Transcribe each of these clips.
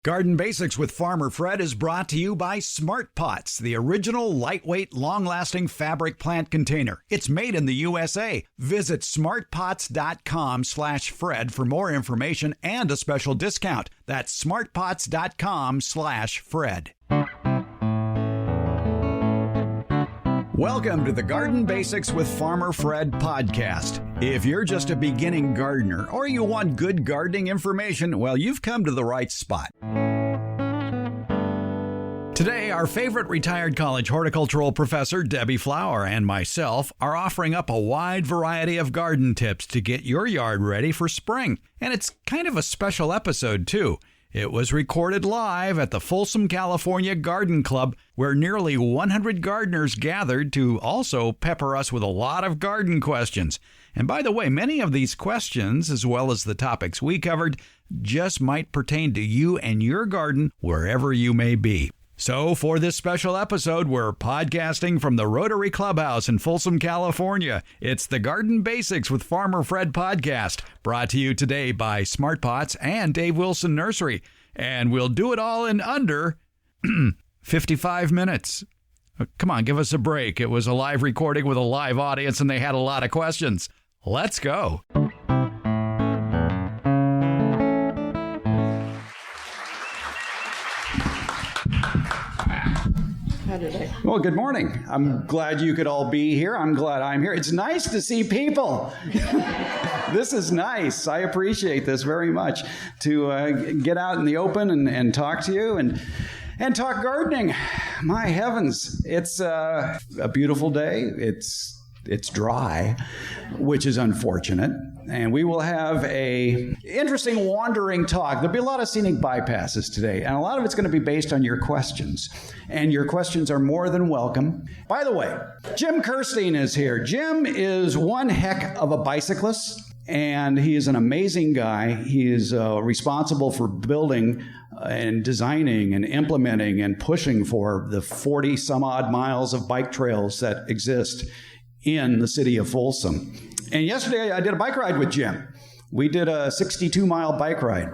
Garden Basics with Farmer Fred is brought to you by Smart Pots, the original lightweight, long-lasting fabric plant container. It's made in the USA. Visit smartpots.com/Fred for more information and a special discount. That's smartpots.com/Fred. Welcome to the Garden Basics with Farmer Fred podcast. If you're just a beginning gardener or you want good gardening information, well, you've come to the right spot. Today, our favorite retired college horticultural professor, Debbie Flower, and myself are offering up a wide variety of garden tips to get your yard ready for spring. And it's kind of a special episode, too. It was recorded live at the Folsom California Garden Club, where nearly 100 gardeners gathered to also pepper us with a lot of garden questions. And by the way, many of these questions, as well as the topics we covered, just might pertain to you and your garden wherever you may be. So for this special episode, we're podcasting from the Rotary Clubhouse in Folsom, California. It's the Garden Basics with Farmer Fred podcast, brought to you today by Smart Pots and Dave Wilson Nursery. And we'll do it all in under 55 minutes. Come on, give us a break. It was a live recording with a live audience, and they had a lot of questions. Let's go. Well, good morning. I'm glad you could all be here. I'm glad I'm here. It's nice to see people. This is nice. I appreciate this very much, to get out in the open and talk to you and talk gardening. My heavens, it's a beautiful day. It's dry, which is unfortunate. And we will have a interesting wandering talk. There'll be a lot of scenic bypasses today, and a lot of it's going to be based on your questions. And your questions are more than welcome. By the way, Jim Kirstein is here. Jim is one heck of a bicyclist, and he is an amazing guy. He is responsible for building and designing and implementing and pushing for the 40 some odd miles of bike trails that exist in the city of Folsom. And yesterday I did a bike ride with Jim. We did a 62-mile bike ride.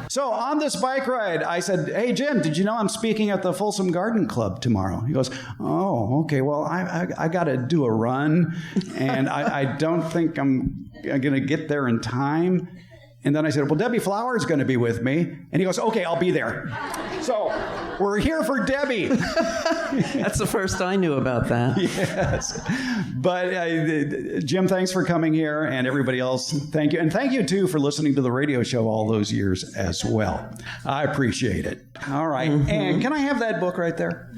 So on this bike ride, I said, "Hey, Jim, did you know I'm speaking at the Folsom Garden Club tomorrow?" He goes, "Oh, okay, well, I got to do a run, and I don't think I'm going to get there in time." And then I said, "Well, Debbie Flower is going to be with me." And he goes, "Okay, I'll be there." So we're here for Debbie. That's the first I knew about that. Yes. But Jim, thanks for coming here, and everybody else, thank you. And thank you, too, for listening to the radio show all those years as well. I appreciate it. All right. Mm-hmm. And can I have that book right there?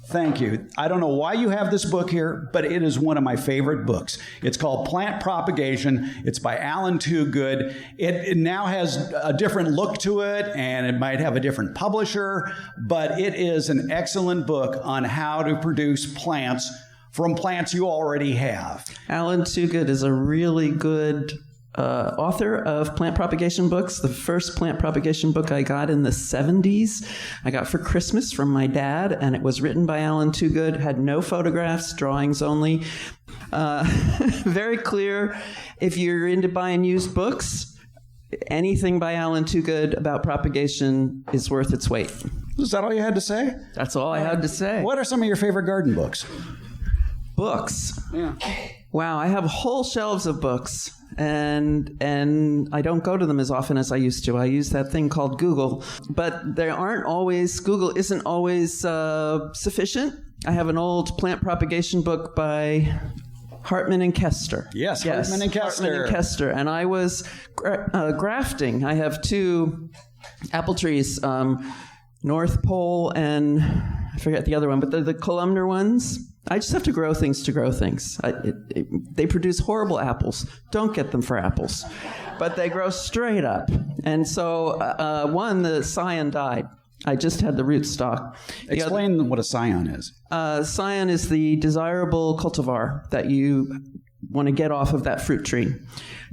Thank you. I don't know why you have this book here, but it is one of my favorite books. It's called Plant Propagation. It's by Alan Toogood. It now has a different look to it, and it might have a different publisher, but it is an excellent book on how to produce plants from plants you already have. Alan Toogood is a really good author of plant propagation books. The first plant propagation book I got in the 70s, I got for Christmas from my dad, and it was written by Alan Toogood, had no photographs, drawings only. Very clear. If you're into buying used books, anything by Alan Toogood about propagation is worth its weight. Is that all you had to say? That's all I had to say. What are some of your favorite garden books? Books? Yeah. Wow, I have whole shelves of books. And I don't go to them as often as I used to. I use that thing called Google. But Google isn't always sufficient. I have an old plant propagation book by Hartman and Kester. Yes, Hartman and Kester. Hartman and Kester. And I was grafting. I have two apple trees, North Pole and I forget the other one, but they're the columnar ones. I just have to grow things to grow things. They produce horrible apples. Don't get them for apples. But they grow straight up. And so, the scion died. I just had the rootstock. Explain what a scion is. Scion is the desirable cultivar that you want to get off of that fruit tree.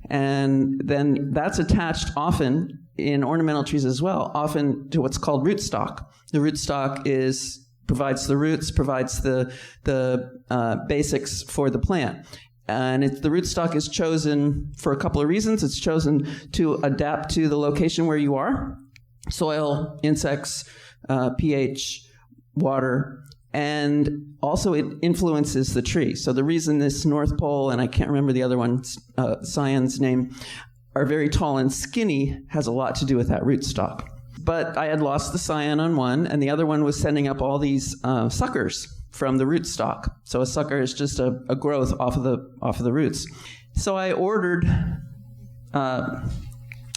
And then that's attached often in ornamental trees as well, often to what's called rootstock. The rootstock provides the roots, provides the basics for the plant. And the rootstock is chosen for a couple of reasons. It's chosen to adapt to the location where you are. soil, insects, pH, water, and also it influences the tree. So the reason this North Pole, and I can't remember the other one, Cyan's name, are very tall and skinny has a lot to do with that rootstock. But I had lost the cyan on one, and the other one was sending up all these suckers from the rootstock. So a sucker is just a growth off of the roots. So I ordered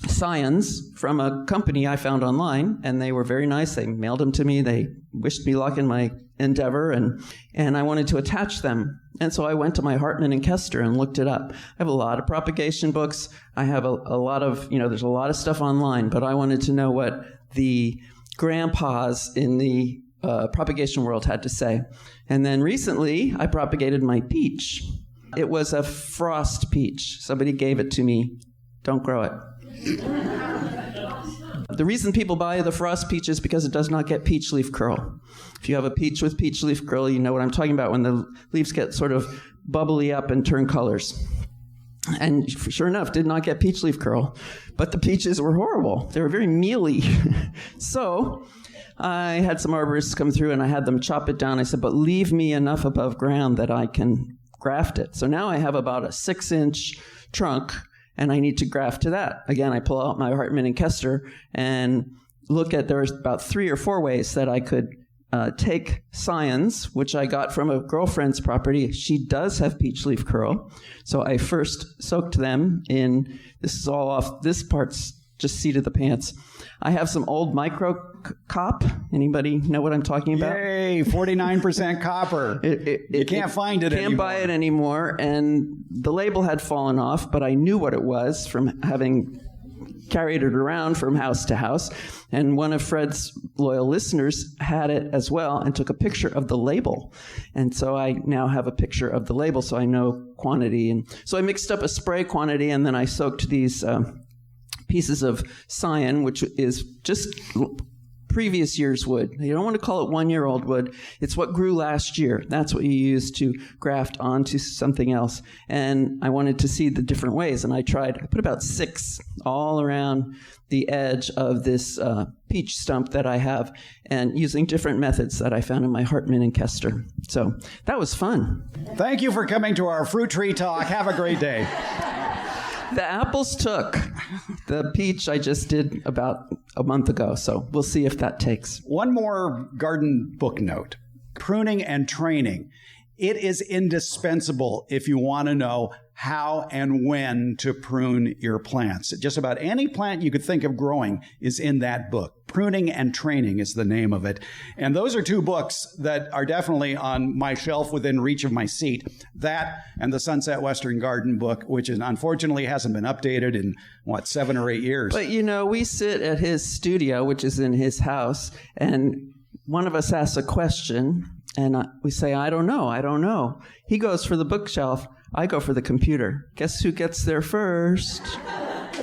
cyans from a company I found online, and they were very nice. They mailed them to me. They wished me luck in my endeavor, and I wanted to attach them. And so I went to my Hartman and Kester and looked it up. I have a lot of propagation books. I have a lot of, there's a lot of stuff online, but I wanted to know what the grandpas in the propagation world had to say. And then recently, I propagated my peach. It was a frost peach. Somebody gave it to me. Don't grow it. The reason people buy the frost peach is because it does not get peach leaf curl. If you have a peach with peach leaf curl, you know what I'm talking about when the leaves get sort of bubbly up and turn colors. And sure enough, did not get peach leaf curl. But the peaches were horrible. They were very mealy. So I had some arborists come through and I had them chop it down. I said, but leave me enough above ground that I can graft it. So now I have about a 6-inch trunk, and I need to graft to that. Again, I pull out my Hartman and Kester and look at, there's about 3 or 4 ways that I could take cyans, which I got from a girlfriend's property. She does have peach leaf curl. So I first soaked them in, this is all off, this part's just seat of the pants. I have some old micro cop. Anybody know what I'm talking about? Yay, 49% copper. You can't find it anymore. Can't buy it anymore. And the label had fallen off, but I knew what it was from having carried it around from house to house. And one of Fred's loyal listeners had it as well and took a picture of the label. And so I now have a picture of the label, so I know quantity. And so I mixed up a spray quantity, and then I soaked these pieces of cyan, which is just previous year's wood. You don't want to call it 1-year-old wood. It's what grew last year. That's what you use to graft onto something else. And I wanted to see the different ways, and I put about 6 all around the edge of this peach stump that I have, and using different methods that I found in my Hartman and Kester. So that was fun. Thank you for coming to our fruit tree talk. Have a great day. The apples took. The peach I just did about a month ago, so we'll see if that takes. One more garden book note. Pruning and training. It is indispensable if you want to know how and when to prune your plants. Just about any plant you could think of growing is in that book. Pruning and Training is the name of it. And those are 2 books that are definitely on my shelf within reach of my seat. That and the Sunset Western Garden book, which unfortunately hasn't been updated in, 7 or 8 years. But, we sit at his studio, which is in his house, and one of us asks a question, and we say, I don't know. He goes for the bookshelf. I go for the computer. Guess who gets there first?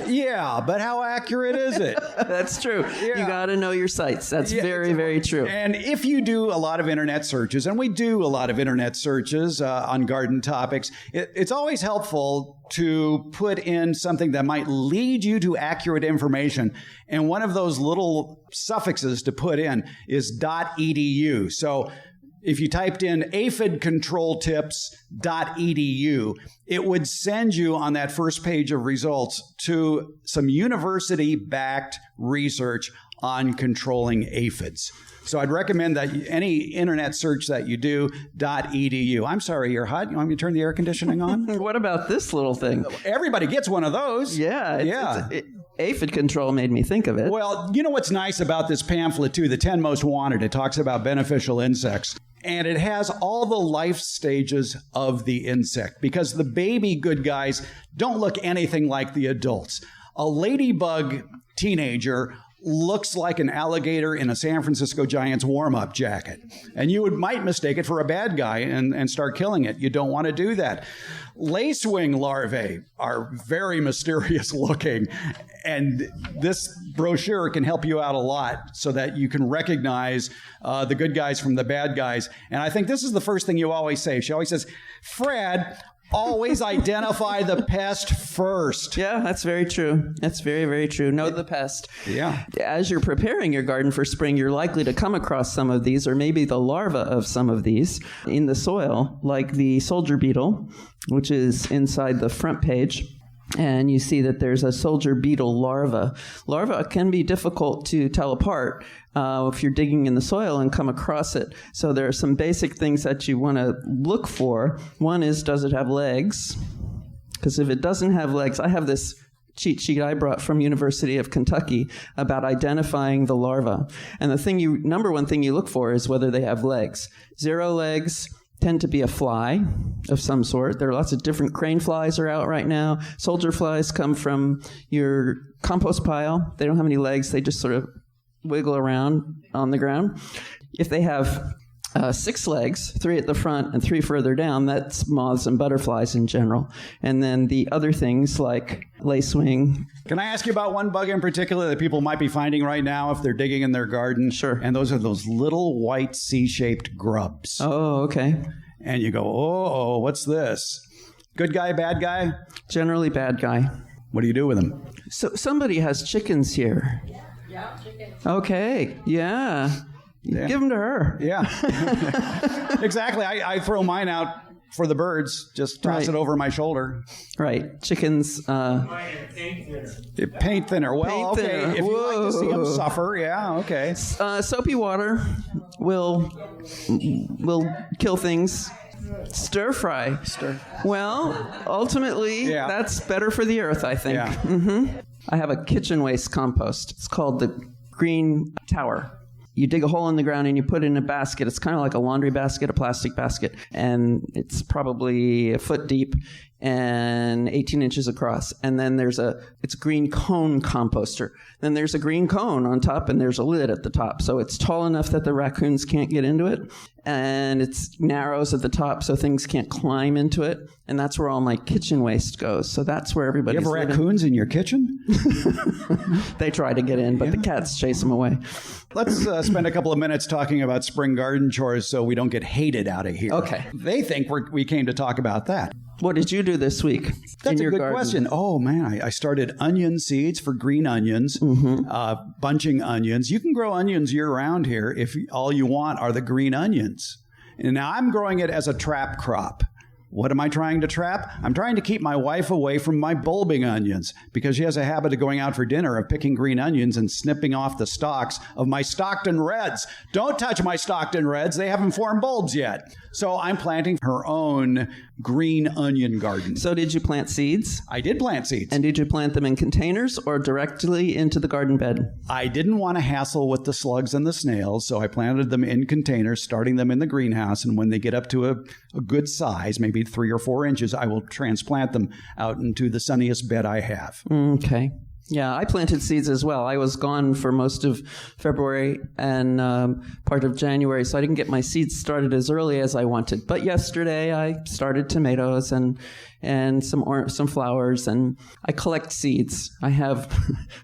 Yeah, but how accurate is it? That's true. Yeah. You got to know your sites. That's very, very true. And if you do a lot of internet searches, and we do a lot of internet searches on garden topics, it's always helpful to put in something that might lead you to accurate information. And one of those little suffixes to put in is .edu. So if you typed in aphidcontroltips.edu, it would send you on that first page of results to some university-backed research on controlling aphids. So I'd recommend that any internet search that you do, .edu. I'm sorry, you're hot. You want me to turn the air conditioning on? What about this little thing? Everybody gets one of those. Yeah. Aphid control made me think of it. Well, you know what's nice about this pamphlet, too? The 10 Most Wanted. It talks about beneficial insects. And it has all the life stages of the insect, because the baby good guys don't look anything like the adults. A ladybug teenager looks like an alligator in a San Francisco Giants warm-up jacket. And you might mistake it for a bad guy and start killing it. You don't want to do that. Lacewing larvae are very mysterious looking. And this brochure can help you out a lot so that you can recognize the good guys from the bad guys. And I think this is the first thing you always say. She always says, Fred, Always identify the pest first. Yeah, that's very true. That's very, very true. Know the pest. Yeah. As you're preparing your garden for spring, you're likely to come across some of these, or maybe the larva of some of these in the soil, like the soldier beetle, which is inside the front page. And you see that there's a soldier beetle larva. Larva can be difficult to tell apart if you're digging in the soil and come across it. So there are some basic things that you want to look for. One is, does it have legs? Because if it doesn't have legs, I have this cheat sheet I brought from University of Kentucky about identifying the larva. And the number one thing you look for is whether they have legs. 0 legs tend to be a fly of some sort. There are lots of different crane flies are out right now. Soldier flies come from your compost pile. They don't have any legs. They just sort of wiggle around on the ground. If they have 6 legs, 3 at the front and 3 further down, that's moths and butterflies in general. And then the other things like lacewing. Can I ask you about one bug in particular that people might be finding right now if they're digging in their garden? Sure. And those are those little white C-shaped grubs. Oh, okay. And you go, oh, what's this? Good guy, bad guy? Generally bad guy. What do you do with them? So somebody has chickens here. Yeah, chickens. Okay, yeah. Give them to her. Yeah. Exactly. I throw mine out for the birds. Just toss it over my shoulder. Right. Chickens. Paint thinner. Well, Paint okay. thinner. If you like to see them suffer, yeah, okay. Soapy water will kill things. Stir fry. Well, ultimately, that's better for the earth, I think. Yeah. Mm-hmm. I have a kitchen waste compost. It's called the Green Tower. You dig a hole in the ground and you put it in a basket. It's kind of like a laundry basket, a plastic basket, and it's probably a foot deep and 18 inches across. And then it's a green cone composter. Then there's a green cone on top and there's a lid at the top. So it's tall enough that the raccoons can't get into it. And it's narrows at the top so things can't climb into it. And that's where all my kitchen waste goes. So that's where everybody's You have living. raccoons in your kitchen? They try to get in, but the cats chase them away. Let's spend a couple of minutes talking about spring garden chores so we don't get hated out of here. Okay. They think we came to talk about that. What did you do this week? That's in your a good garden? question. Oh, man, I started onion seeds for green onions, bunching onions. You can grow onions year-round here if all you want are the green onions. And now I'm growing it as a trap crop. What am I trying to trap? I'm trying to keep my wife away from my bulbing onions because she has a habit of going out for dinner, of picking green onions and snipping off the stalks of my Stockton Reds. Don't touch my Stockton Reds. They haven't formed bulbs yet. So I'm planting her own green onion garden. So did you plant seeds? I did plant seeds. And did you plant them in containers or directly into the garden bed? I didn't want to hassle with the slugs and the snails, so I planted them in containers, starting them in the greenhouse. And when they get up to a good size, maybe 3 or 4 inches, I will transplant them out into the sunniest bed I have. Okay. Yeah, I planted seeds as well. I was gone for most of February and part of January, so I didn't get my seeds started as early as I wanted. But yesterday I started tomatoes and some flowers, and I collect seeds. I have,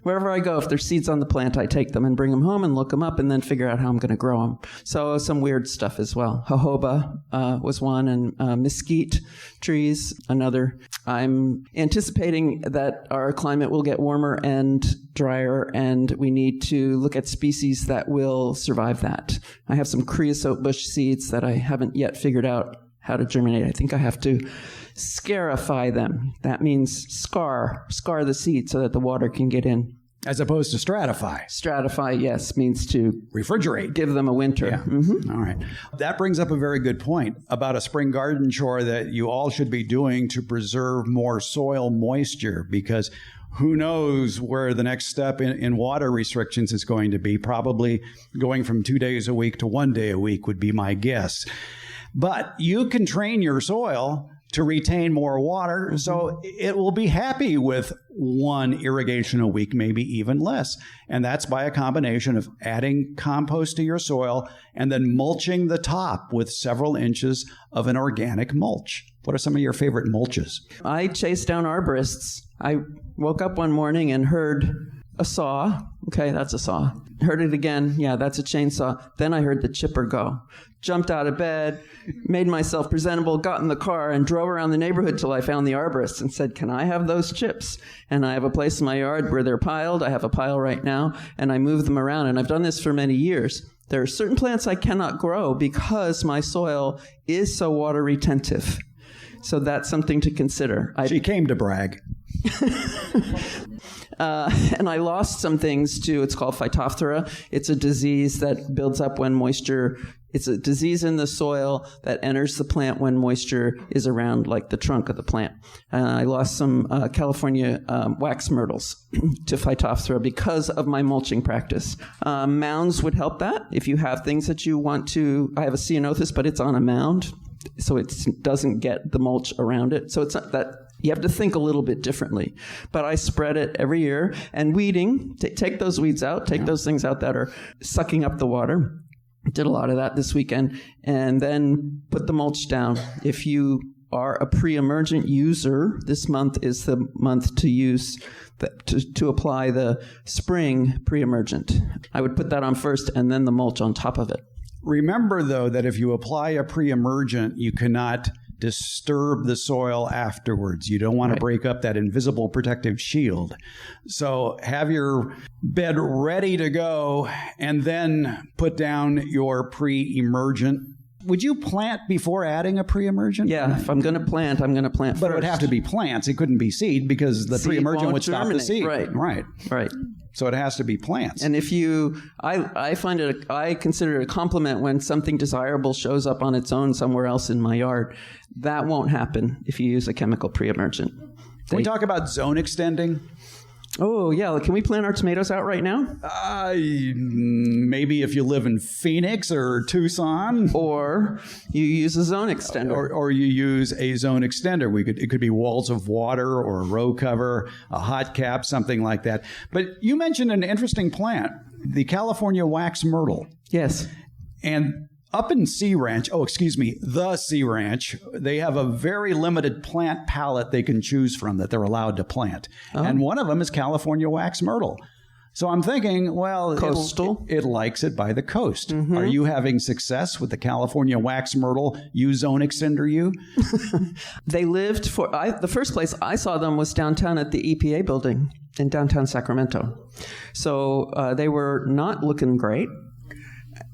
wherever I go, if there's seeds on the plant, I take them and bring them home and look them up and then figure out how I'm going to grow them. So some weird stuff as well. Jojoba was one, and mesquite trees, another. I'm anticipating that our climate will get warmer and drier, and we need to look at species that will survive that. I have some creosote bush seeds that I haven't yet figured out how to germinate. I think I have to scarify them. That means scar the seed so that the water can get in. As opposed to stratify. Stratify, yes, means to refrigerate. Give them a winter. Yeah. Mm-hmm. All right. That brings up a very good point about a spring garden chore that you all should be doing to preserve more soil moisture, because who knows where the next step in water restrictions is going to be. Probably going from 2 days a week to 1 day a week would be my guess. But you can train your soil to retain more water, so it will be happy with 1 irrigation a week, maybe even less. And that's by a combination of adding compost to your soil and then mulching the top with several inches of an organic mulch. What are some of your favorite mulches? I chase down arborists. I woke up one morning and heard a saw. Okay, that's a saw. Heard it again. Yeah, that's a chainsaw. Then I heard the chipper go. Jumped out of bed, made myself presentable, got in the car, and drove around the neighborhood till I found the arborist and said, can I have those chips? And I have a place in my yard where they're piled. I have a pile right now, and I move them around. And I've done this for many years. There are certain plants I cannot grow because my soil is so water retentive. So that's something to consider. She came to brag. And I lost some things too. It's called Phytophthora. It's a disease that builds up when moisture. It's a disease in the soil that enters the plant when moisture is around, like the trunk of the plant. I lost some California wax myrtles to Phytophthora because of my mulching practice. Mounds would help that. If you have things that you want to, I have a ceanothus, but it's on a mound, so it doesn't get the mulch around it. So it's not that. You have to think a little bit differently. But I spread it every year. And weeding, take those weeds out, take those things out that are sucking up the water. Did a lot of that this weekend. And then put the mulch down. If you are a pre-emergent user, this month is the month to use to apply the spring pre-emergent. I would put that on first and then the mulch on top of it. Remember, though, that if you apply a pre-emergent, you cannot disturb the soil afterwards. You don't want to break up that invisible protective shield. So have your bed ready to go and then put down your pre-emergent. Would you plant before adding a pre-emergent? Yeah, if I'm going to plant, I'm going to plant But first. it would have to be plants. It couldn't be seed because the pre-emergent would stop the seed. Right. So it has to be plants. And if I consider it a compliment when something desirable shows up on its own somewhere else in my yard. That won't happen if you use a chemical pre-emergent. Can we talk about zone extending? Oh, yeah. Can we plant our tomatoes out right now? Maybe if you live in Phoenix or Tucson. Or you use a zone extender. Or you use a zone extender. It could be walls of water or a row cover, a hot cap, something like that. But you mentioned an interesting plant, the California wax myrtle. Yes. And up in the Sea Ranch, they have a very limited plant palette they can choose from that they're allowed to plant. Oh. And one of them is California wax myrtle. So I'm thinking, well, coastal. It likes it by the coast. Mm-hmm. Are you having success with the California wax myrtle zone extender you? They lived the first place I saw them was downtown at the EPA building in downtown Sacramento. So they were not looking great.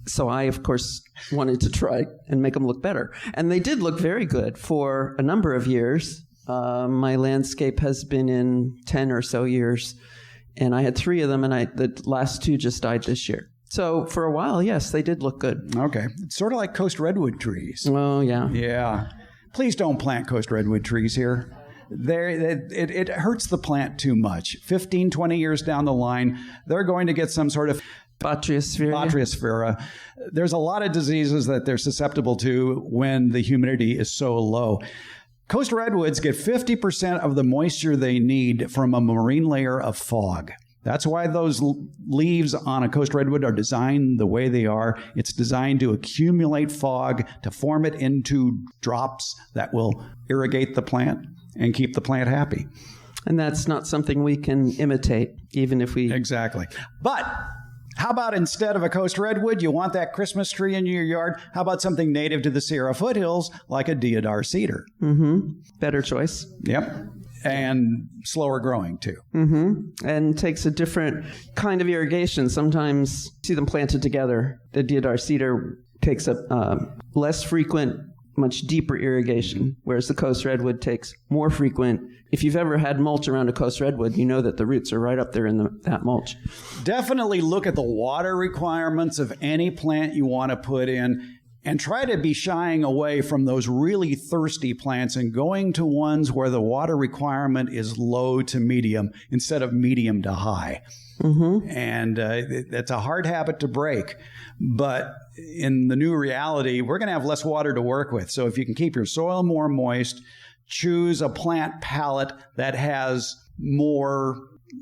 So I, of course, wanted to try and make them look better. And they did look very good for a number of years. My landscape has been in 10 or so years. And I had 3 of them, and the last 2 just died this year. So for a while, yes, they did look good. Okay. It's sort of like coast redwood trees. Oh, yeah. Yeah. Please don't plant coast redwood trees here. It hurts the plant too much. 15, 20 years down the line, they're going to get some sort of Botryopsera. There's a lot of diseases that they're susceptible to when the humidity is so low. Coast redwoods get 50% of the moisture they need from a marine layer of fog. That's why those leaves on a coast redwood are designed the way they are. It's designed to accumulate fog, to form it into drops that will irrigate the plant and keep the plant happy. And that's not something we can imitate, even if we... Exactly. But how about instead of a coast redwood, you want that Christmas tree in your yard? How about something native to the Sierra foothills, like a deodar cedar? Mm-hmm. Better choice. Yep. And slower growing, too. Mm-hmm. And takes a different kind of irrigation. Sometimes see them planted together. The deodar cedar takes a less frequent, much deeper irrigation, whereas the coast redwood takes more frequent. If you've ever had mulch around a coast redwood, you know that the roots are right up there in that mulch. Definitely look at the water requirements of any plant you want to put in, and try to be shying away from those really thirsty plants and going to ones where the water requirement is low to medium instead of medium to high. Mm-hmm. And that's a hard habit to break. But in the new reality, we're going to have less water to work with. So if you can keep your soil more moist, choose a plant palette that has more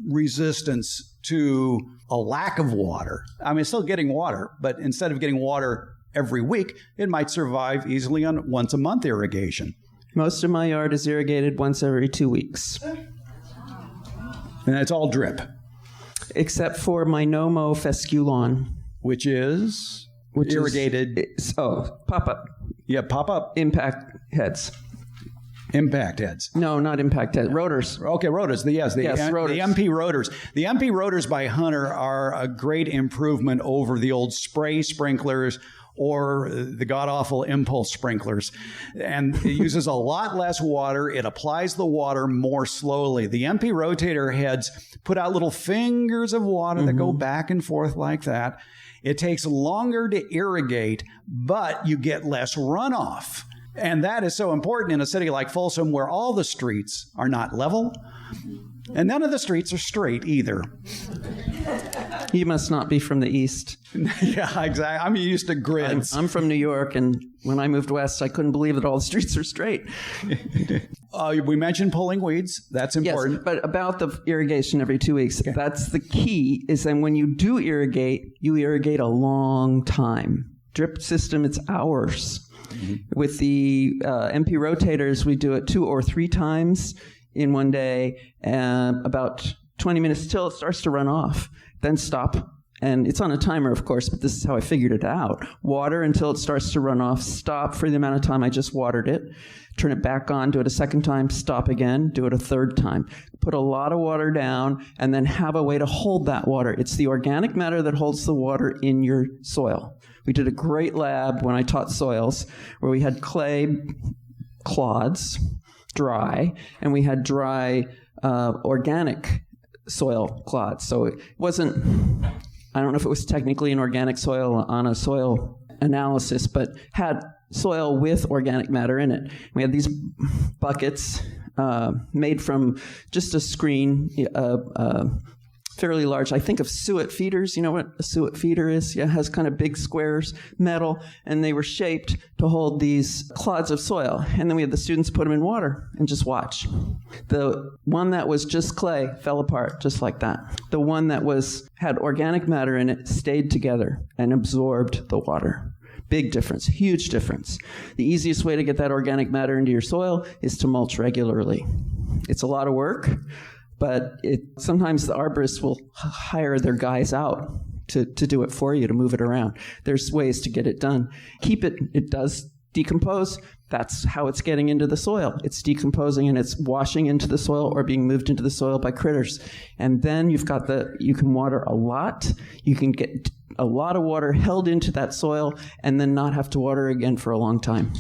resistance to a lack of water. I mean, it's still getting water, but instead of getting water every week, it might survive easily on once a month irrigation. Most of my yard is irrigated once every 2 weeks. And it's all drip. Except for my No-Mow fescue lawn. Which is irrigated. Pop-up. Yeah, pop-up. Impact heads. Impact heads. No, not impact heads. Rotors. Okay, rotors. Rotors. The MP rotors. The MP rotors by Hunter are a great improvement over the old spray sprinklers or the god-awful impulse sprinklers. And it uses a lot less water. It applies the water more slowly. The MP rotator heads put out little fingers of water that go back and forth like that. It takes longer to irrigate, but you get less runoff. And that is so important in a city like Folsom where all the streets are not level and none of the streets are straight either. You must not be from the East. Yeah, exactly. I'm used to grids. I'm from New York, and when I moved west, I couldn't believe that all the streets are straight. We mentioned pulling weeds. That's important. Yes, but about the irrigation every 2 weeks, that's the key, is that when you do irrigate, you irrigate a long time. Drip system, it's hours. With the MP rotators, we do it 2 or 3 times in one day, about 20 minutes till it starts to run off. Then stop. And it's on a timer, of course, but this is how I figured it out. Water until it starts to run off. Stop for the amount of time I just watered it. Turn it back on, do it a second time, stop again, do it a third time. Put a lot of water down, and then have a way to hold that water. It's the organic matter that holds the water in your soil. We did a great lab when I taught soils where we had clay clods, dry, and we had dry organic soil clods. So it wasn't, I don't know if it was technically an organic soil on a soil analysis, but had soil with organic matter in it. We had these buckets made from just a screen, fairly large. I think of suet feeders. You know what a suet feeder is? Yeah, it has kind of big squares, metal, and they were shaped to hold these clods of soil. And then we had the students put them in water and just watch. The one that was just clay fell apart just like that. The one that had organic matter in it stayed together and absorbed the water. Big difference, huge difference. The easiest way to get that organic matter into your soil is to mulch regularly. It's a lot of work, but sometimes the arborists will hire their guys out to do it for you, to move it around. There's ways to get it done. It does decompose. That's how it's getting into the soil. It's decomposing and it's washing into the soil or being moved into the soil by critters. And then you can water a lot. You can get a lot of water held into that soil and then not have to water again for a long time.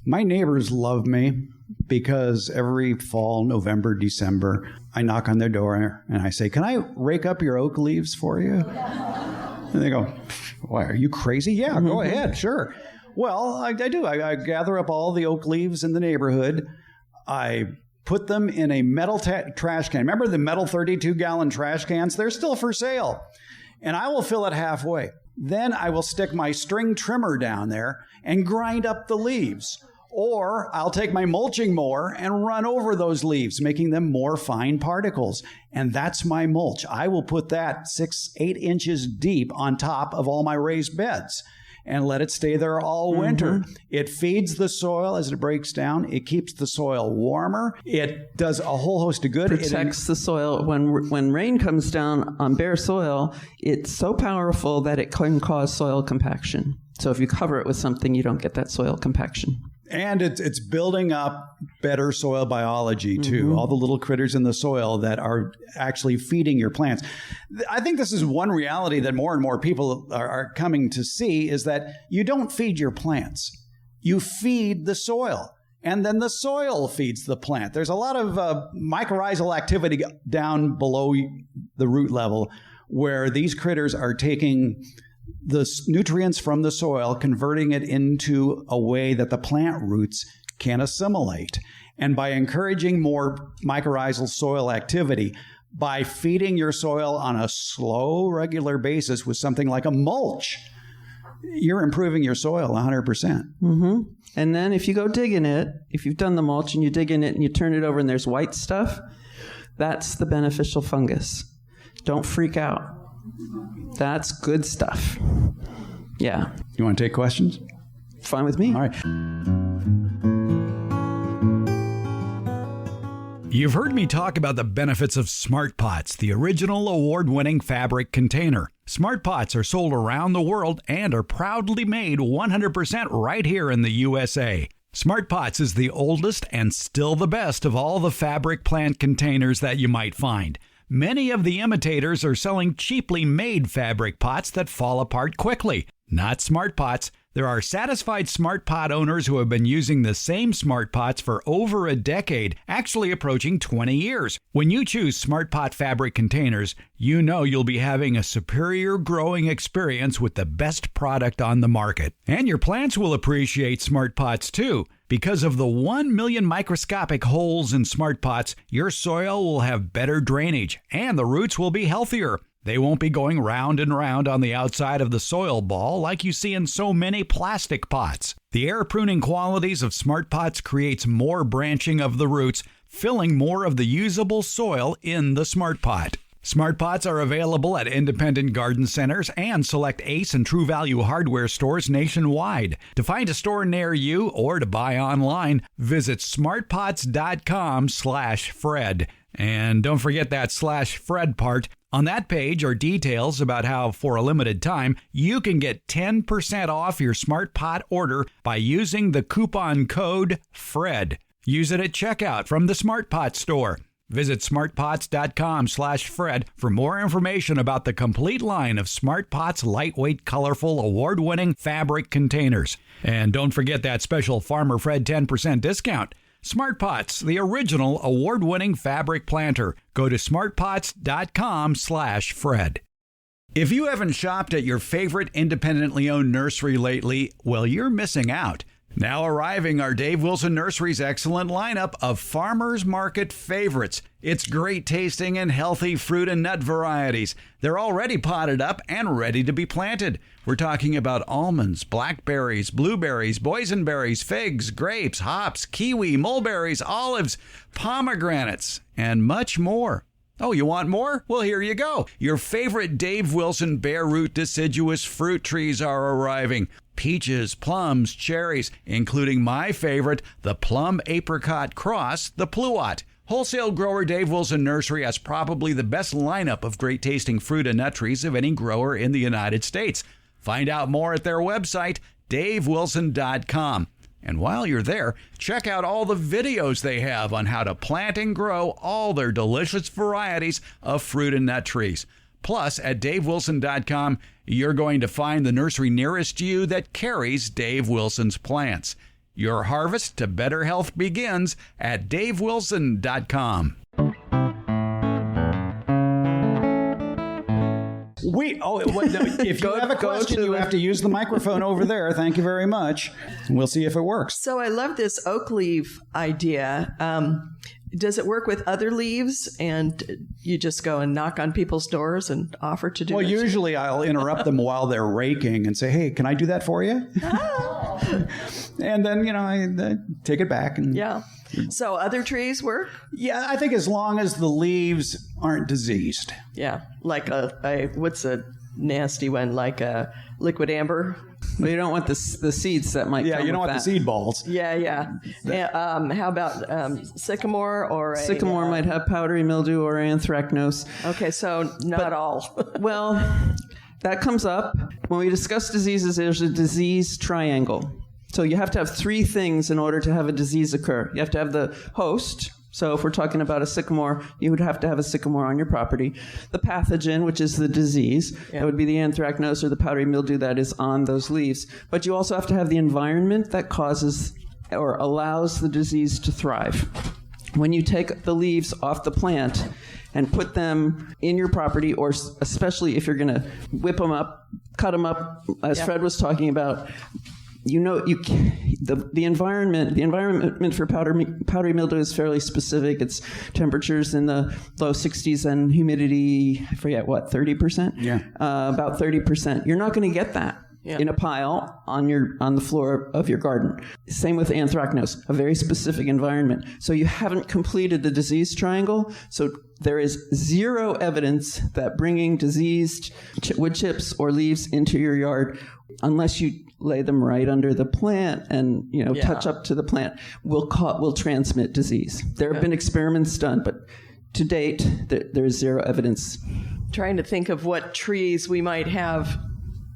My neighbors love me because every fall, November, December, I knock on their door and I say, "Can I rake up your oak leaves for you?" And they go, "Why, are you crazy?" "Yeah, go ahead, sure." Well, I do. I gather up all the oak leaves in the neighborhood. I put them in a metal trash can. Remember the metal 32-gallon trash cans? They're still for sale. And I will fill it halfway. Then I will stick my string trimmer down there and grind up the leaves. Or I'll take my mulching mower and run over those leaves, making them more fine particles. And that's my mulch. I will put that 8 inches deep on top of all my raised beds and let it stay there all winter. It feeds the soil as it breaks down. It keeps the soil warmer. It does a whole host of good. Protects the soil. When rain comes down on bare soil, it's so powerful that it can cause soil compaction. So if you cover it with something, you don't get that soil compaction. And it's building up better soil biology, too. All the little critters in the soil that are actually feeding your plants. I think this is one reality that more and more people are coming to see, is that you don't feed your plants. You feed the soil. And then the soil feeds the plant. There's a lot of mycorrhizal activity down below the root level where these critters are taking the nutrients from the soil, converting it into a way that the plant roots can assimilate. And by encouraging more mycorrhizal soil activity, by feeding your soil on a slow, regular basis with something like a mulch, you're improving your soil 100%. And then if you go dig in it, if you've done the mulch and you dig in it and you turn it over and there's white stuff, that's the beneficial fungus. Don't freak out. That's good stuff. Yeah. You want to take questions? Fine with me. All right. You've heard me talk about the benefits of Smart Pots, the original award-winning fabric container. Smart Pots are sold around the world and are proudly made 100% right here in the USA. Smart Pots is the oldest and still the best of all the fabric plant containers that you might find. Many of the imitators are selling cheaply made fabric pots that fall apart quickly. Not Smart Pots. There are satisfied Smart Pot owners who have been using the same Smart Pots for over a decade, actually approaching 20 years. When you choose Smart Pot fabric containers, you know you'll be having a superior growing experience with the best product on the market. And your plants will appreciate Smart Pots too. Because of the 1 million microscopic holes in Smart Pots, your soil will have better drainage and the roots will be healthier. They won't be going round and round on the outside of the soil ball like you see in so many plastic pots. The air pruning qualities of Smart Pots creates more branching of the roots, filling more of the usable soil in the Smart Pot. Smart Pots are available at independent garden centers and select Ace and True Value hardware stores nationwide. To find a store near you or to buy online, visit smartpots.com/Fred. And don't forget that /Fred part. On that page are details about how, for a limited time, you can get 10% off your Smart Pot order by using the coupon code FRED. Use it at checkout from the Smart Pot store. Visit smartpots.com/Fred for more information about the complete line of Smart Pots lightweight, colorful, award-winning fabric containers. And don't forget that special Farmer Fred 10% discount. Smart Pots, the original award-winning fabric planter. Go to smartpots.com/Fred. If you haven't shopped at your favorite independently owned nursery lately, well, you're missing out. Now arriving are Dave Wilson Nursery's excellent lineup of farmers market favorites. It's great tasting and healthy fruit and nut varieties. They're already potted up and ready to be planted. We're talking about almonds, blackberries, blueberries, boysenberries, figs, grapes, hops, kiwi, mulberries, olives, pomegranates, and much more. Oh, you want more? Well, here you go. Your favorite Dave Wilson bare root deciduous fruit trees are arriving. Peaches, plums, cherries, including my favorite, the plum apricot cross, the pluot. Wholesale grower Dave Wilson Nursery has probably the best lineup of great tasting fruit and nut trees of any grower in the United States. Find out more at their website, davewilson.com. And while you're there, check out all the videos they have on how to plant and grow all their delicious varieties of fruit and nut trees. Plus, at davewilson.com, you're going to find the nursery nearest you that carries Dave Wilson's plants. Your harvest to better health begins at davewilson.com. If you have a question, you have to use the microphone over there. Thank you very much. We'll see if it works. So I love this oak leaf idea. Does it work with other leaves, and you just go and knock on people's doors and offer to do it? Well, usually I'll interrupt them while they're raking and say, hey, can I do that for you? Oh. And then, I take it back. And yeah. So other trees work? Yeah, I think as long as the leaves aren't diseased. Yeah, like what's a nasty one, like a liquid amber? Well, you don't want the seeds that might come you don't with want that. the seed balls. Yeah. How about sycamore or sycamore might have powdery mildew or anthracnose. Okay, so not all. Well, that comes up. When we discuss diseases, there's a disease triangle. So you have to have three things in order to have a disease occur. You have to have the host. So if we're talking about a sycamore, you would have to have a sycamore on your property. The pathogen, which is the disease, that would be the anthracnose or the powdery mildew that is on those leaves. But you also have to have the environment that causes or allows the disease to thrive. When you take the leaves off the plant and put them in your property, or especially if you're going to whip them up, cut them up, as Fred was talking about, the environment for powdery mildew is fairly specific. It's temperatures in the low 60s and humidity, I forget what, 30%? Yeah. About 30%. You're not going to get that in a pile on the floor of your garden. Same with anthracnose, a very specific environment. So you haven't completed the disease triangle. So there is zero evidence that bringing diseased wood chips or leaves into your yard, unless you lay them right under the plant and touch up to the plant, will transmit disease. There have been experiments done, but to date, there is zero evidence. Trying to think of what trees we might have,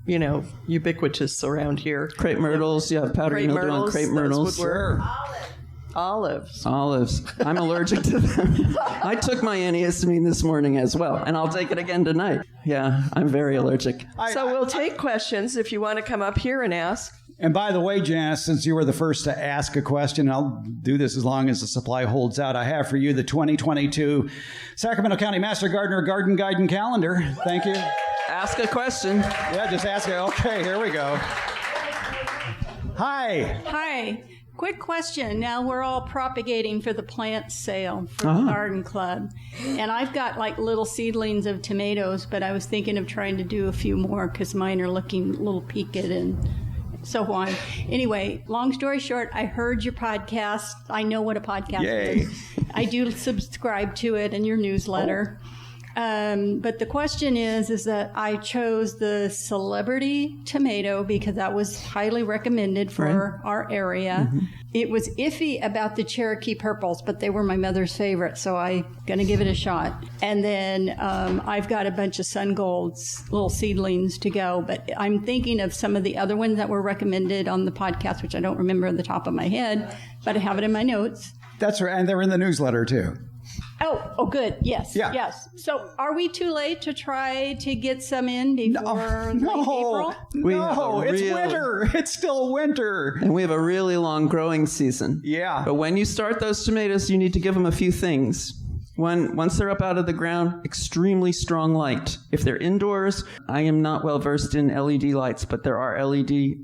ubiquitous around here. Crepe myrtles, powdery mildew on crepe myrtles. Sure. Olives. I'm allergic to them. I took my antihistamine this morning as well, and I'll take it again tonight. Yeah, I'm very allergic. So we'll take questions if you want to come up here and ask. And by the way, Janice, since you were the first to ask a question, I'll do this as long as the supply holds out. I have for you the 2022 Sacramento County Master Gardener Garden Guide and Calendar. Thank you. Ask a question. Yeah, just ask it. Okay, here we go. Hi. Quick question. Now we're all propagating for the plant sale for the garden club. And I've got like little seedlings of tomatoes, but I was thinking of trying to do a few more because mine are looking a little peaked and so on. Anyway, long story short, I heard your podcast. I know what a podcast is. I do subscribe to it and your newsletter. But the question is that I chose the celebrity tomato because that was highly recommended for our area. Mm-hmm. It was iffy about the Cherokee purples, but they were my mother's favorite, so I'm going to give it a shot. And then I've got a bunch of sun golds, little seedlings to go, but I'm thinking of some of the other ones that were recommended on the podcast, which I don't remember on the top of my head, but I have it in my notes. That's right, and they're in the newsletter too. Oh, good. Yes. Yeah. Yes. So are we too late to try to get some in before late April? No, it's winter. It's still winter. And we have a really long growing season. Yeah. But when you start those tomatoes, you need to give them a few things. Once they're up out of the ground, extremely strong light. If they're indoors, I am not well versed in LED lights, but there are LED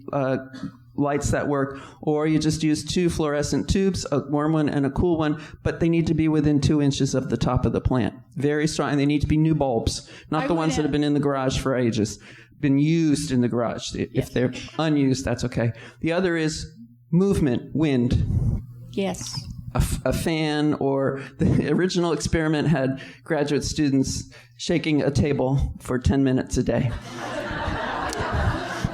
lights that work, or you just use two fluorescent tubes, a warm one and a cool one, but they need to be within 2 inches of the top of the plant. Very strong, and they need to be new bulbs, not the ones that have been in the garage for ages, been used in the garage. If they're unused, that's okay. The other is movement, wind. Yes. A fan, or the original experiment had graduate students shaking a table for 10 minutes a day.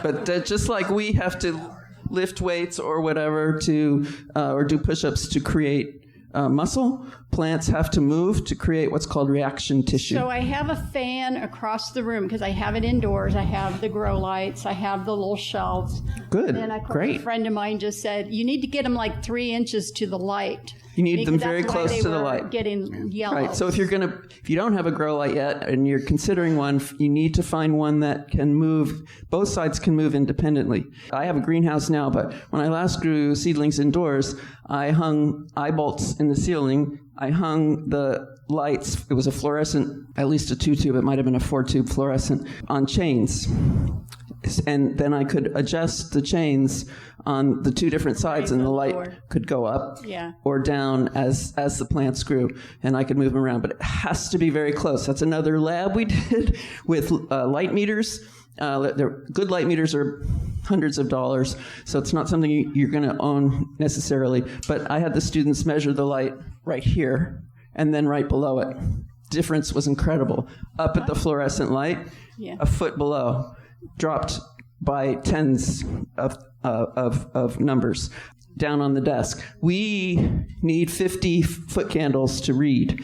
But just like we have to lift weights or whatever to, or do push-ups to create muscle, plants have to move to create what's called reaction tissue. So I have a fan across the room because I have it indoors. I have the grow lights. I have the little shelves. Good. And Great. A friend of mine just said, you need to get them like 3 inches to the light. You need them very close to the light. Getting yellow. Right. So if you don't have a grow light yet and you're considering one, you need to find one that can move. Both sides can move independently. I have a greenhouse now, but when I last grew seedlings indoors, I hung eye bolts in the ceiling. I hung the lights. It was a fluorescent, at least a 2-tube. It might have been a 4-tube fluorescent on chains. And then I could adjust the chains on the two different sides, and the light could go up or down as the plants grew, and I could move them around. But it has to be very close. That's another lab we did with light meters. Good light meters are hundreds of dollars, so it's not something you're going to own necessarily. But I had the students measure the light right here and then right below it. Difference was incredible. Up at the fluorescent light, a foot below. Dropped by tens of numbers down on the desk. We need 50 foot candles to read.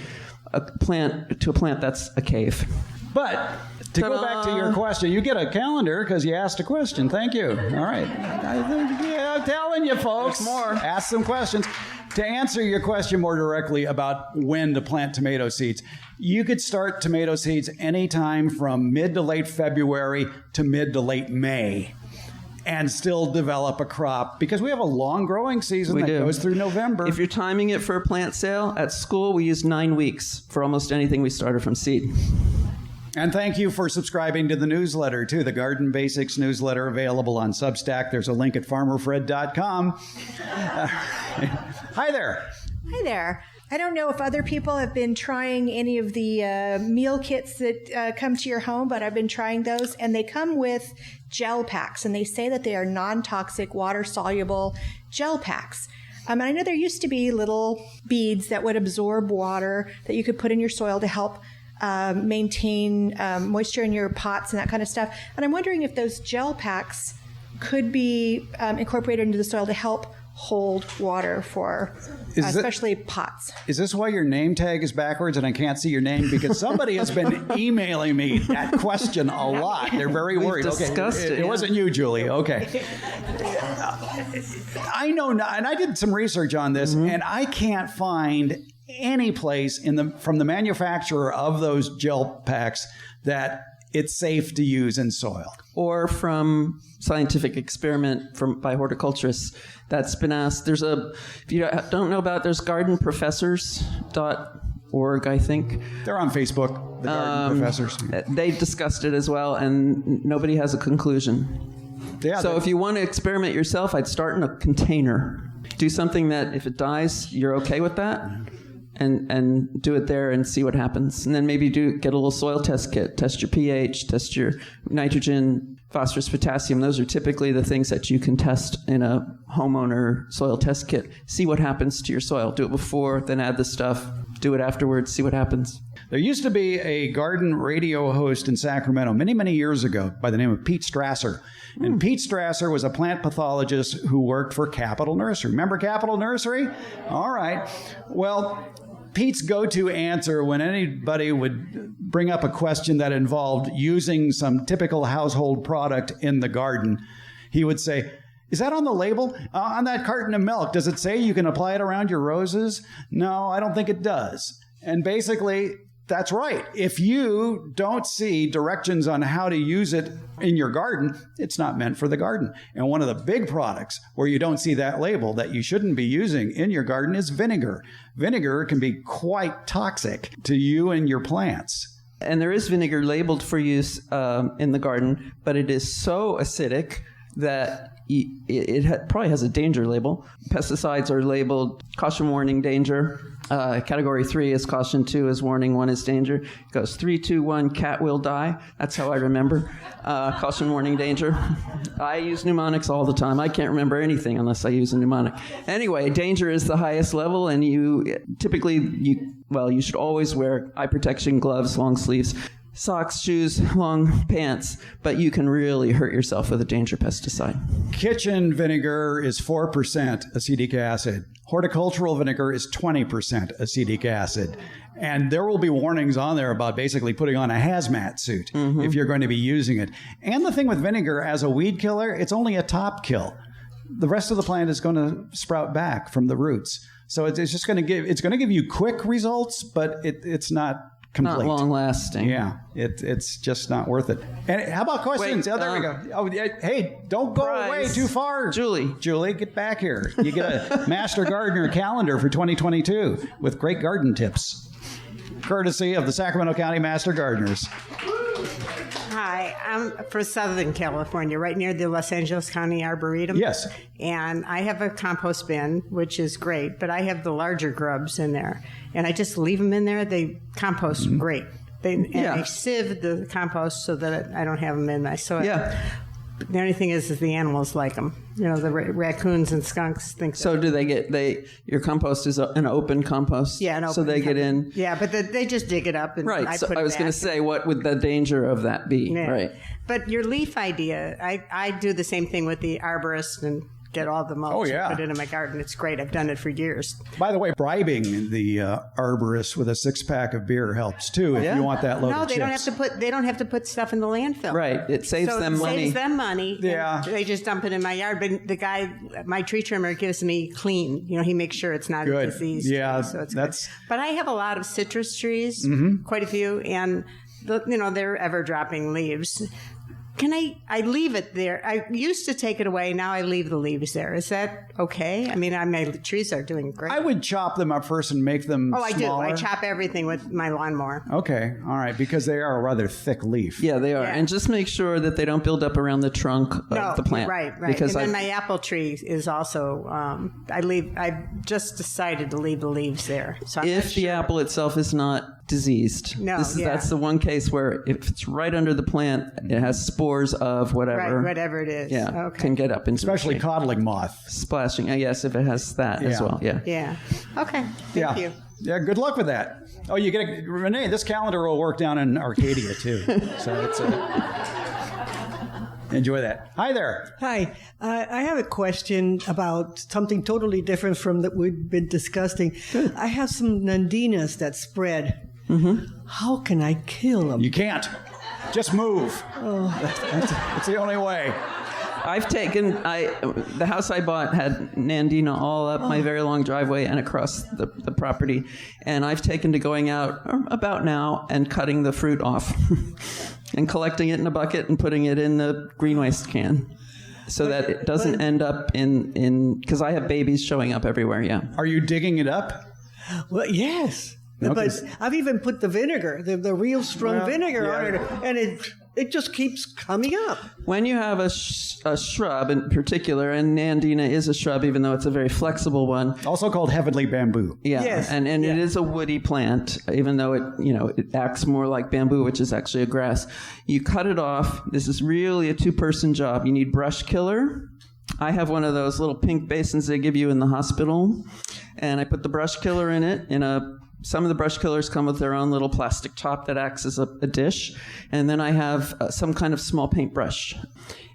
To a plant that's a cave. But to go back to your question, you get a calendar because you asked a question. Thank you. All right. I'm telling you, folks. More. Ask some questions. To answer your question more directly about when to plant tomato seeds, you could start tomato seeds anytime from mid to late February to mid to late May and still develop a crop because we have a long growing season that goes through November. If you're timing it for a plant sale, at school we use 9 weeks for almost anything we started from seed. And thank you for subscribing to the newsletter, too, the Garden Basics newsletter available on Substack. There's a link at farmerfred.com. Hi there. Hi there. I don't know if other people have been trying any of the meal kits that come to your home, but I've been trying those, and they come with gel packs, and they say that they are non-toxic, water-soluble gel packs. And I know there used to be little beads that would absorb water that you could put in your soil to help maintain moisture in your pots and that kind of stuff. And I'm wondering if those gel packs could be incorporated into the soil to help hold water for especially pots. Is this why your name tag is backwards and I can't see your name? Because somebody has been emailing me that question a lot. They're very worried. Discussed it wasn't you, Julie. Okay. I know, and I did some research on this, and I can't find any place from the manufacturer of those gel packs that it's safe to use in soil. Or from scientific experiment by horticulturists that's been asked. If you don't know about it, there's gardenprofessors.org, I think. They're on Facebook, the Garden Professors. They've discussed it as well, and nobody has a conclusion. Yeah, so if you want to experiment yourself, I'd start in a container. Do something that if it dies, you're okay with that. And do it there and see what happens. And then maybe get a little soil test kit. Test your pH, test your nitrogen, phosphorus, potassium. Those are typically the things that you can test in a homeowner soil test kit. See what happens to your soil. Do it before, then add the stuff. Do it afterwards, see what happens. There used to be a garden radio host in Sacramento many, many years ago by the name of Pete Strasser. And Pete Strasser was a plant pathologist who worked for Capital Nursery. Remember Capital Nursery? All right. Well, Pete's go-to answer when anybody would bring up a question that involved using some typical household product in the garden, he would say, "Is that on the label? On that carton of milk, does it say you can apply it around your roses?" "No, I don't think it does." And basically, that's right. If you don't see directions on how to use it in your garden, it's not meant for the garden. And one of the big products where you don't see that label that you shouldn't be using in your garden is vinegar. Vinegar can be quite toxic to you and your plants. And there is vinegar labeled for use in the garden, but it is so acidic that it probably has a danger label. Pesticides are labeled caution, warning, danger. Category 3 is caution, 2 is warning, 1 is danger. It goes 3, 2, 1, cat will die. That's how I remember. Caution, warning, danger. I use mnemonics all the time. I can't remember anything unless I use a mnemonic. Anyway, danger is the highest level, and you should always wear eye protection, gloves, long sleeves, socks, shoes, long pants, but you can really hurt yourself with a danger pesticide. Kitchen vinegar is 4% acetic acid. Horticultural vinegar is 20% acetic acid. And there will be warnings on there about basically putting on a hazmat suit if you're going to be using it. And the thing with vinegar as a weed killer, it's only a top kill. The rest of the plant is going to sprout back from the roots. So it's just going to give you quick results, but it's not complete. Not long lasting. Yeah, it's just not worth it. And how about questions? Wait, there we go. Oh, hey, don't go away too far. Julie, get back here. You get a Master Gardener calendar for 2022 with great garden tips, courtesy of the Sacramento County Master Gardeners. Hi, I'm from Southern California, right near the Los Angeles County Arboretum. Yes. And I have a compost bin, which is great, but I have the larger grubs in there. And I just leave them in there. They compost great. I sieve the compost so that I don't have them in my soil. Yeah. The only thing is the animals like them. You know, the raccoons and skunks think so. Do they your compost is an open compost? Yeah, an open. So they get in. Yeah, but they just dig it up and right. I put it I was going to say, what would the danger of that be? Yeah. Right. But your leaf idea, I do the same thing with the arborist and get all the mulch and put it in my garden. It's great. I've done it for years. By the way, bribing the arborist with a 6-pack of beer helps too if you want that load of chips. They don't have to put stuff in the landfill. Right. It saves them money. Saves them money. Yeah. They just dump it in my yard. But the guy, my tree trimmer, gives me clean. You know, he makes sure it's not a disease. Yeah. So it's good. But I have a lot of citrus trees, quite a few, and they're ever dropping leaves. I leave it there. I used to take it away. Now I leave the leaves there. Is that okay? I mean, my trees are doing great. I would chop them up first and make them I do. smaller. I chop everything with my lawnmower. Okay. All right. Because they are a rather thick leaf. Yeah, they are. Yeah. And just make sure that they don't build up around the trunk of the plant. Right. Because and then my apple tree is also, I've just decided to leave the leaves there. So if the apple itself is not diseased. No, That's the one case where if it's right under the plant, it has spores of whatever. Right, whatever it is. Yeah, Okay. can get up into Especially the tree. codling moth. Splashing. Yes, if it has that as Yeah. well. Yeah. Yeah. Okay. Thank you. Yeah, good luck with that. Oh, you get Renee, this calendar will work down in Arcadia too. So it's enjoy that. Hi there. Hi. I have a question about something totally different from that we've been discussing. Good. I have some nandinas that spread. Mm-hmm. How can I kill them? You can't. Just move. Oh. That's the only way. I've taken the house I bought had Nandina all up my very long driveway and across the property, and I've taken to going out about now and cutting the fruit off and collecting it in a bucket and putting it in the green waste can so that it doesn't end up in because I have babies showing up everywhere. Yeah. Are you digging it up? Well, yes. Okay. But I've even put the vinegar, the real strong vinegar on it, and it just keeps coming up. When you have a shrub in particular, and Nandina is a shrub, even though it's a very flexible one. Also called heavenly bamboo. Yeah, Yes. and it is a woody plant, even though it acts more like bamboo, which is actually a grass. You cut it off. This is really a two-person job. You need brush killer. I have one of those little pink basins they give you in the hospital, and I put the brush killer in it some of the brush killers come with their own little plastic top that acts as a dish. And then I have some kind of small paintbrush.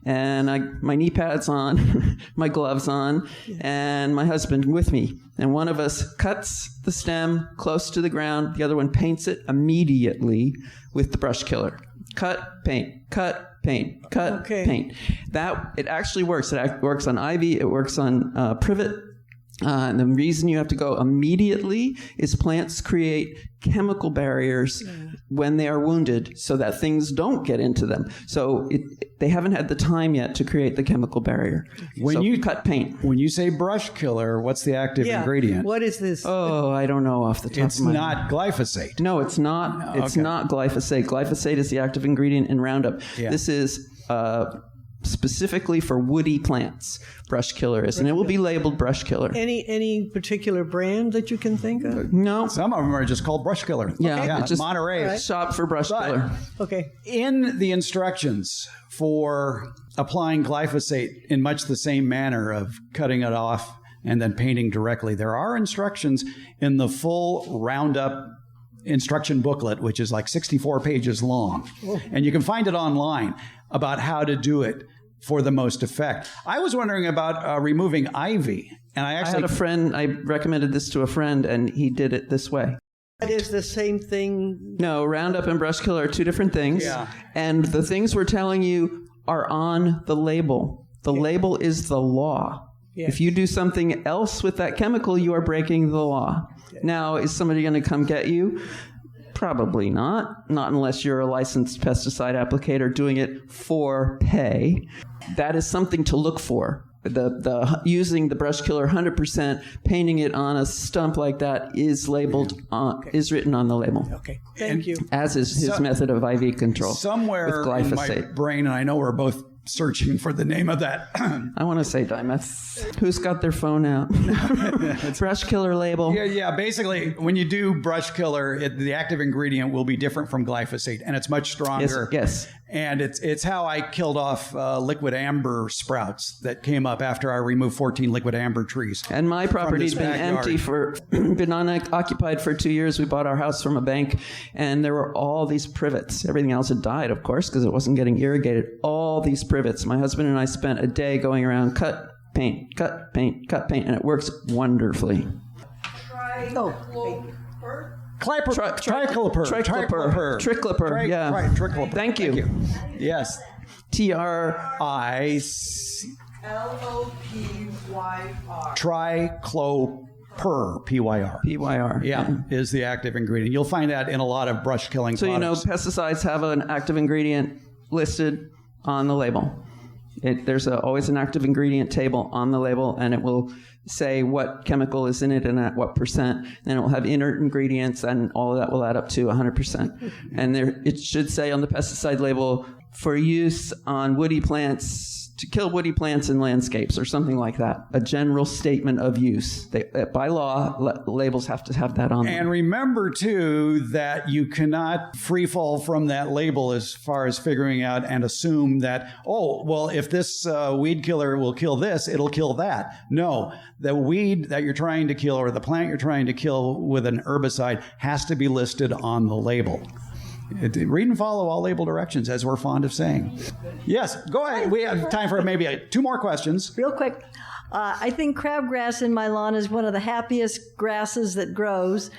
And my knee pads on, my gloves on, and my husband with me. And one of us cuts the stem close to the ground. The other one paints it immediately with the brush killer. Cut, paint, cut, paint, cut, paint. It actually works. It works on ivy. It works on privet. And the reason you have to go immediately is plants create chemical barriers when they are wounded so that things don't get into them. So they haven't had the time yet to create the chemical barrier. When you cut paint. When you say brush killer, what's the active ingredient? What is this? Oh, I don't know off the top It's of my head. not glyphosate. No, it's not. It's not glyphosate. Glyphosate is the active ingredient in Roundup. Yeah. This is specifically for woody plants. Brush killer is, and it will be labeled brush killer. Any particular brand that you can think of? No. Some of them are just called brush killer. Yeah, just Monterey. shop for brush killer. Okay. In the instructions for applying glyphosate in much the same manner of cutting it off and then painting directly, there are instructions in the full Roundup instruction booklet, which is like 64 pages long. And you can find it online about how to do it for the most effect. I was wondering about removing ivy. And I had a friend, I recommended this to a friend, and he did it this way. That is the same thing. No, Roundup and brush killer are two different things. Yeah. And the things we're telling you are on the label. The label is the law. Yeah. If you do something else with that chemical, you are breaking the law. Now, is somebody going to come get you? Probably not. Not unless you're a licensed pesticide applicator doing it for pay. That is something to look for. The using the brush killer 100%, painting it on a stump like that is labeled is written on the label. Okay. Thank you. As is his method of IV control. Somewhere with glyphosate. in my brain, and I know we're both searching for the name of that. I want to say dimeth. Who's got their phone out? Brush killer label. Yeah. Basically, when you do brush killer, the active ingredient will be different from glyphosate, and it's much stronger. Yes. And it's how I killed off liquid amber sprouts that came up after I removed 14 liquid amber trees. And my property's been empty been unoccupied for 2 years. We bought our house from a bank, and there were all these privets. Everything else had died, of course, because it wasn't getting irrigated. All these privets. My husband and I spent a day going around, cut, paint, cut, paint, cut, paint, and it works wonderfully. Tricloper. Yeah. Tricloper. Thank you. Yes. TRICLOPYR. Tricloper, PYR. PYR. Yeah, is the active ingredient. You'll find that in a lot of brush killing So, products. pesticides have an active ingredient listed on the label. There's always an active ingredient table on the label, and it will say what chemical is in it and at what percent. Then it will have inert ingredients, and all of that will add up to 100%. And it should say on the pesticide label, for use on woody plants, to kill woody plants in landscapes, or something like that. A general statement of use. By law, labels have to have that on them. And remember, too, that you cannot free fall from that label as far as figuring out and assume that, oh, well, if this weed killer will kill this, it'll kill that. No, the weed that you're trying to kill or the plant you're trying to kill with an herbicide has to be listed on the label. Read and follow all label directions, as we're fond of saying. Yes, go ahead. We have time for maybe 2 more questions. Real quick. I think crabgrass in my lawn is one of the happiest grasses that grows.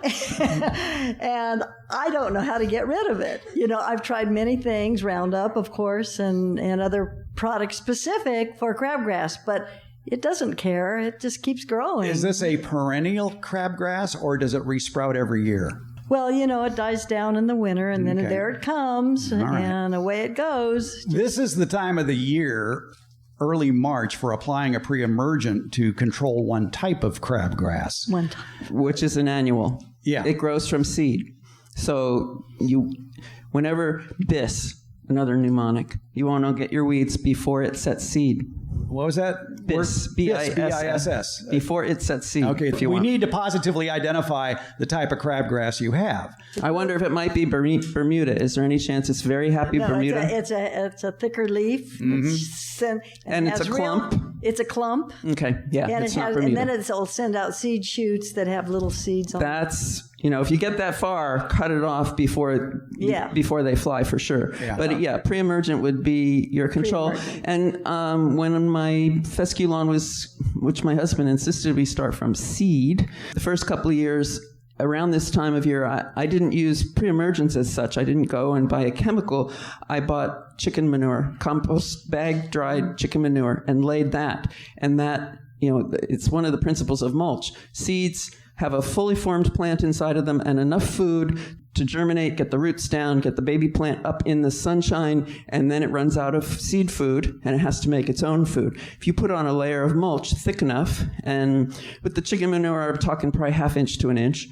And I don't know how to get rid of it. I've tried many things, Roundup, of course, and other products specific for crabgrass, but it doesn't care. It just keeps growing. Is this a perennial crabgrass, or does it resprout every year? Well, it dies down in the winter, and then there it comes, and away it goes. This is the time of the year, early March, for applying a pre-emergent to control one type of crabgrass. One type. Which is an annual. Yeah. It grows from seed. So whenever another mnemonic, you want to get your weeds before it sets seed. What was that? B-I-S-S. Before it sets seed. Okay, we need to positively identify the type of crabgrass you have. I wonder if it might be Bermuda. Is there any chance it's very happy Bermuda? It's a thicker leaf. Mm-hmm. And it's a clump. It's a clump. Okay, yeah, and it's not Bermuda. And then it'll send out seed shoots that have little seeds on them. That's, if you get that far, cut it off before they fly for sure. Yeah. But pre-emergent would be your control. And when my fescue lawn which my husband insisted we start from seed, the first couple of years, around this time of year, I didn't use pre-emergence as such. I didn't go and buy a chemical. I bought chicken manure, compost bag dried chicken manure, and laid that. And that, it's one of the principles of mulch. Seeds have a fully formed plant inside of them and enough food to germinate, get the roots down, get the baby plant up in the sunshine, and then it runs out of seed food and it has to make its own food. If you put on a layer of mulch thick enough, and with the chicken manure, I'm talking probably 1/2 inch to 1 inch,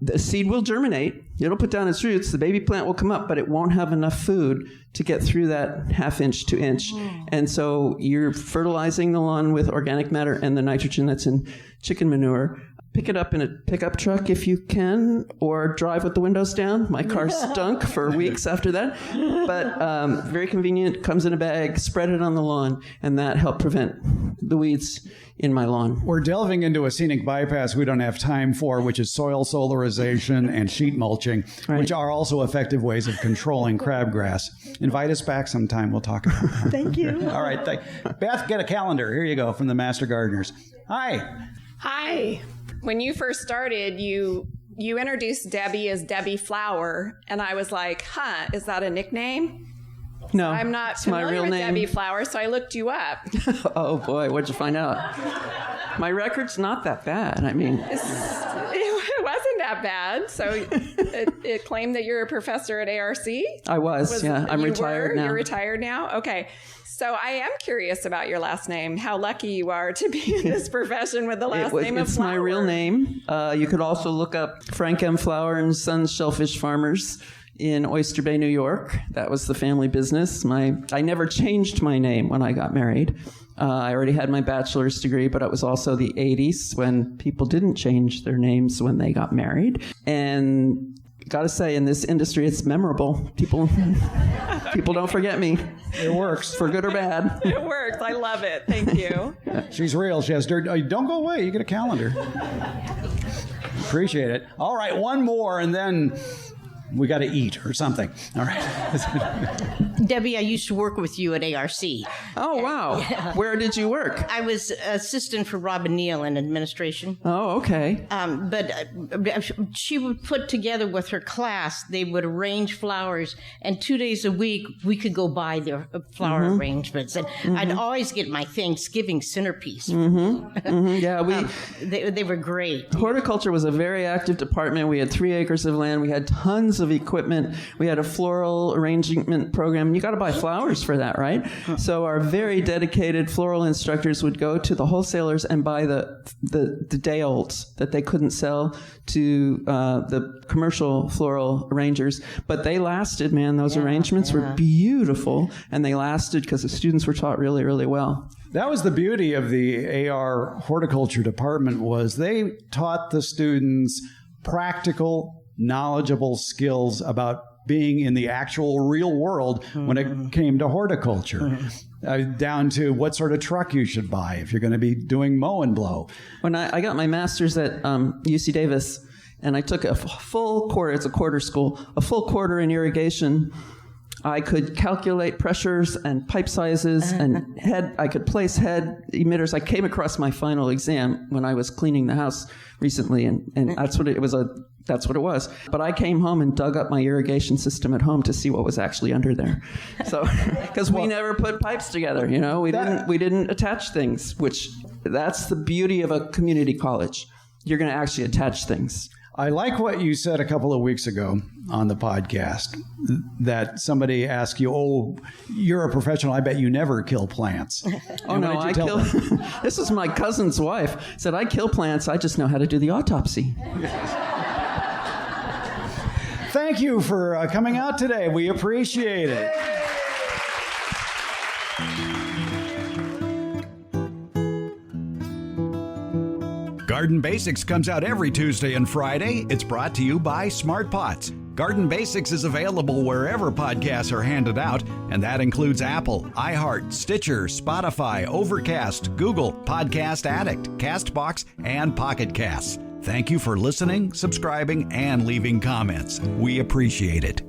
the seed will germinate. It'll put down its roots. The baby plant will come up, but it won't have enough food to get through that 1/2 inch to 1 inch. And so you're fertilizing the lawn with organic matter and the nitrogen that's in chicken manure. Pick it up in a pickup truck if you can, or drive with the windows down. My car stunk for weeks after that. But very convenient, comes in a bag, spread it on the lawn, and that helped prevent the weeds in my lawn. We're delving into a scenic bypass we don't have time for, which is soil solarization and sheet mulching, which are also effective ways of controlling crabgrass. Invite us back sometime. We'll talk about that. Thank you. All right. Beth, get a calendar. Here you go from the Master Gardeners. Hi. Hi. When you first started, you introduced Debbie as Debbie Flower, and I was like, is that a nickname? No, I'm not familiar with Debbie Flower, so I looked you up. Oh, boy, what'd you find out? My record's not that bad. I mean... It wasn't that bad. So it claimed that you're a professor at ARC? I was, yeah. I'm retired now. You're retired now? Okay. So I am curious about your last name, how lucky you are to be in this profession with the last name of Flower. It's my real name. You could also look up Frank M. Flower and Sons Shellfish Farmers in Oyster Bay, New York. That was the family business. I never changed my name when I got married. I already had my bachelor's degree, but it was also the 80s when people didn't change their names when they got married. And gotta say, in this industry, it's memorable. People don't forget me. It works. For good or bad. It works. I love it. Thank you. She's real. She has dirt. Don't go away. You get a calendar. Appreciate it. All right, one more, and then we got to eat or something. All right. Debbie, I used to work with you at ARC. Oh, wow. Yeah. Where did you work? I was assistant for Robin Neal in administration. Oh, okay. But she would put together with her class, they would arrange flowers, and 2 days a week, we could go buy their flower arrangements. And I'd always get my Thanksgiving centerpiece. Yeah, they were great. Horticulture was a very active department. We had 3 acres of land. We had tons of equipment. We had a floral arrangement program and you got to buy flowers for that, right? So our very dedicated floral instructors would go to the wholesalers and buy the day olds that they couldn't sell to the commercial floral arrangers. But they lasted, man. Those arrangements were beautiful, and they lasted because the students were taught really, really well. That was the beauty of the AR horticulture department, was they taught the students practical, knowledgeable skills about being in the actual real world when it came to horticulture, down to what sort of truck you should buy if you're going to be doing mow and blow. When I got my master's at UC Davis, and I took a full quarter, it's a quarter school, a full quarter in irrigation, I could calculate pressures and pipe sizes and I could place head emitters. I came across my final exam when I was cleaning the house recently, and that's what it was. That's what it was. But I came home and dug up my irrigation system at home to see what was actually under there. So, because we never put pipes together, we didn't attach things, which that's the beauty of a community college. You're going to actually attach things. I like what you said a couple of weeks ago on the podcast, that somebody asked you, "Oh, you're a professional. I bet you never kill plants." Oh, no, I kill. This is my cousin's wife. Said, "I kill plants. I just know how to do the autopsy." Thank you for coming out today. We appreciate it. Garden Basics comes out every Tuesday and Friday. It's brought to you by Smart Pots. Garden Basics is available wherever podcasts are handed out, and that includes Apple, iHeart, Stitcher, Spotify, Overcast, Google, Podcast Addict, CastBox, and Pocket Casts. Thank you for listening, subscribing, and leaving comments. We appreciate it.